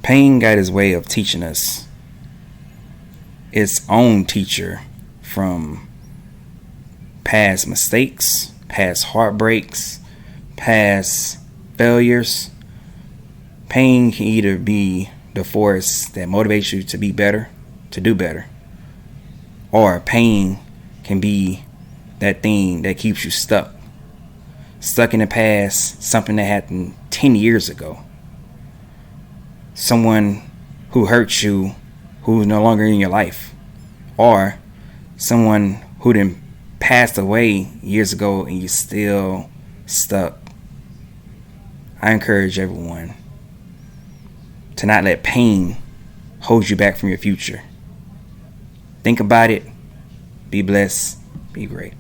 Pain got his way of teaching us its own teacher from past mistakes, past heartbreaks, past failures. Pain can either be the force that motivates you to be better, to do better, or pain can be that thing that keeps you stuck in the past, something that happened 10 years ago, someone who hurt you who's no longer in your life, or someone who then passed away years ago and you're still stuck. I encourage everyone to not let pain hold you back from your future. Think about it. Be blessed. Be great.